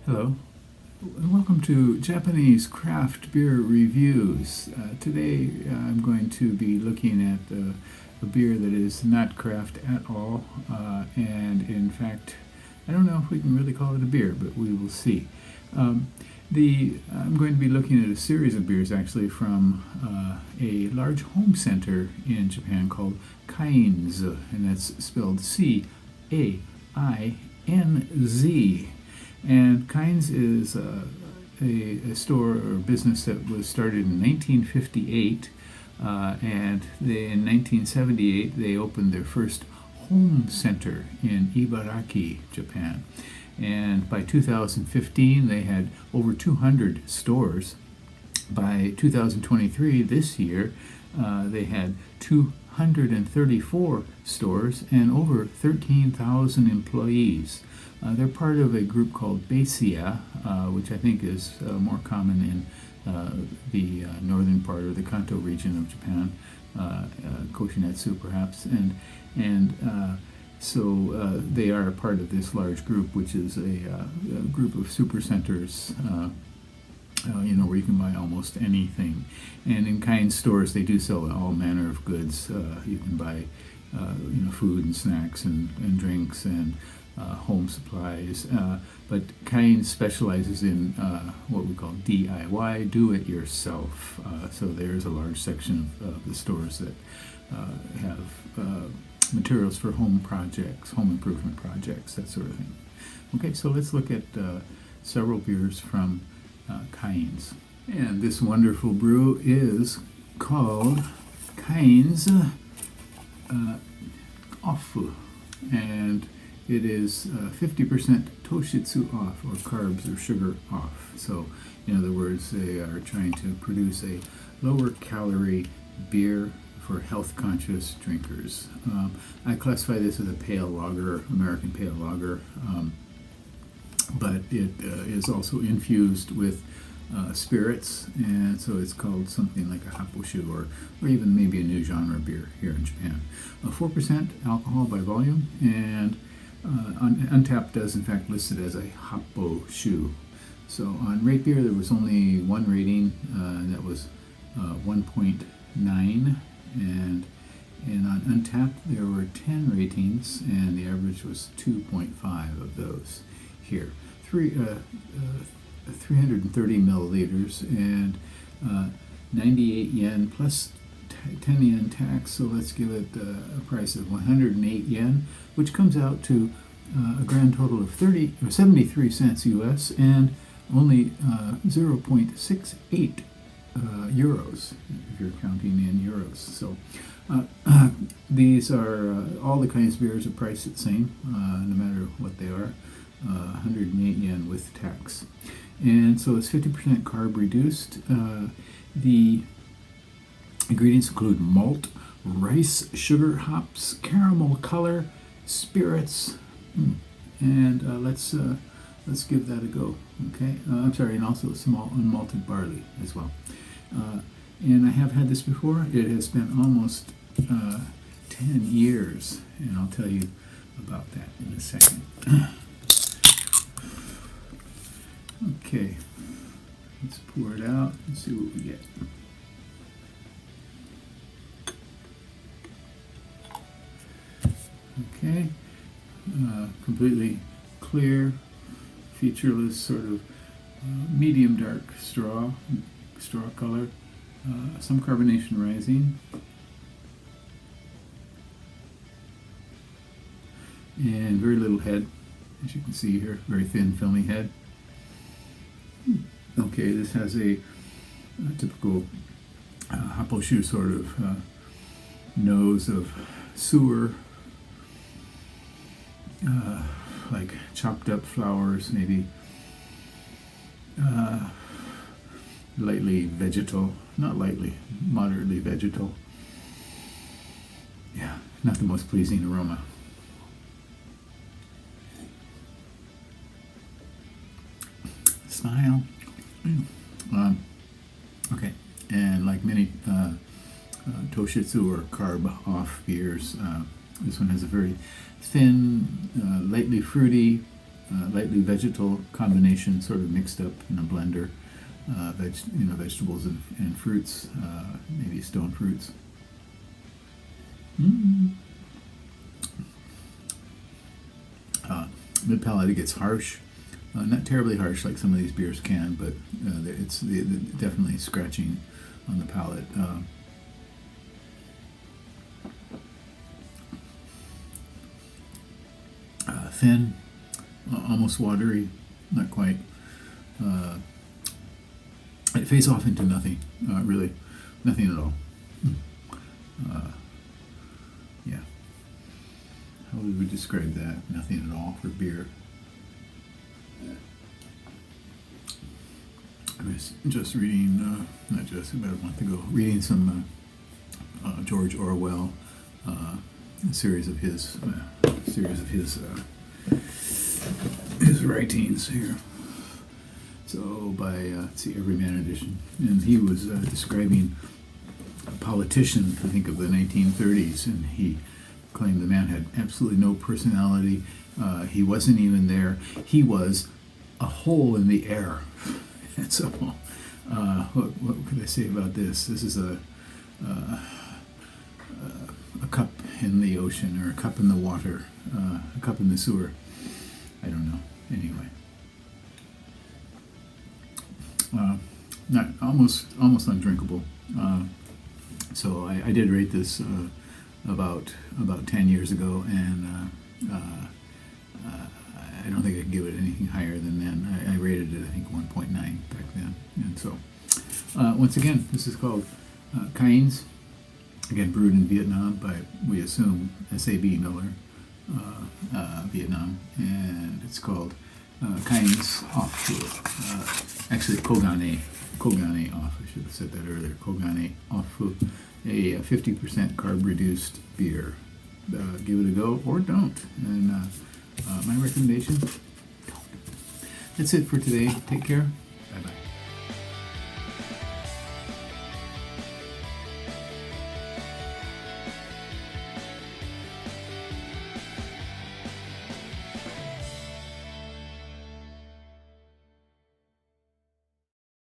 Hello, and welcome to Japanese Craft Beer Reviews. Today I'm going to be looking at a beer that is not craft at all, and in fact, I don't know if we can really call it a beer, but we will see. I'm going to be looking at a series of beers actually from a large home center in Japan called Cainz, and that's spelled C-A-I-N-Z. And Cainz is a store or business that was started in 1958, and in 1978 they opened their first home center in Ibaraki, Japan. And by 2015 they had over 200 stores. By 2023, this year, they had 234 stores and over 13,000 employees. They're part of a group called Beisia, which I think is more common in the northern part or the Kanto region of Japan, Koshinetsu perhaps, so they are a part of this large group, which is a group of supercenters, where you can buy almost anything. And in Cainz stores, they do sell all manner of goods. You can buy, food and snacks and drinks and home supplies. But Cainz specializes in what we call DIY, do-it-yourself. So there's a large section of the stores that have materials for home projects, home improvement projects, that sort of thing. Okay, so let's look at several beers from Cainz. And this wonderful brew is called Cainz Off, and it is 50% toshitsu off, or carbs or sugar off. So, in other words, they are trying to produce a lower calorie beer for health-conscious drinkers. I classify this as a pale lager, American pale lager, but it is also infused with spirits, and so it's called something like a happoshu, or even maybe a new genre beer here in Japan. 4% alcohol by volume, and Untappd does in fact list it as a happoshu. So on Rate Beer there was only one rating, and that was 1.9. And on Untappd there were 10 ratings, and the average was 2.5 of those here. 330 milliliters and 98 yen plus 10 yen tax, so let's give it a price of 108 yen, which comes out to a grand total of 73 cents US and only 0.68 euros, if you're counting in euros. So these are all the kinds of beers are priced the same, no matter what they are. 108 yen with tax, and so it's 50% carb reduced. The ingredients include malt, rice, sugar, hops, caramel color, spirits, and let's give that a go. Okay, I'm sorry, and also small unmalted barley as well. And I have had this before. It has been almost 10 years, and I'll tell you about that in a second. Okay, let's pour it out and see what we get. Okay, completely clear, featureless, sort of medium dark straw color, some carbonation rising, and very little head, as you can see here, very thin filmy head. Okay, this has a typical happoshu sort of nose of sewer, like chopped up flowers, maybe lightly vegetal, not lightly, moderately vegetal. Yeah, not the most pleasing aroma. Smile. Okay, and like many toshitsu or carb off beers, this one has a very thin, lightly fruity lightly vegetal combination, sort of mixed up in a blender. Vegetables and fruits, maybe stone fruits. Mid palate, it gets harsh. Not terribly harsh like some of these beers can, but it's definitely scratching on the palate. Thin, almost watery, not quite. It fades off into nothing, really, nothing at all. Yeah. How would we describe that? Nothing at all for beer. I was just reading, not just about a month ago, reading some George Orwell, a series of his writings here. So by Everyman Edition, and he was describing a politician, I think of the 1930s, and he claimed the man had absolutely no personality. He wasn't even there. He was a hole in the air. And so, what could I say about this? This is a cup in the ocean, or a cup in the water, a cup in the sewer. I don't know. Anyway, not almost undrinkable. So I did rate this about 10 years ago, and I don't think I could give it anything higher than then. I rated it, I think, 1.9 back then. And so, once again, this is called Cainz, again brewed in Vietnam by, we assume, S.A.B. Miller, Vietnam, and it's called Cainz Off. Actually, Kogane Off. I should have said that earlier. Kogane Off, a 50% carb-reduced beer. Give it a go or don't. And my recommendation, don't. That's it for today. Take care. Bye-bye.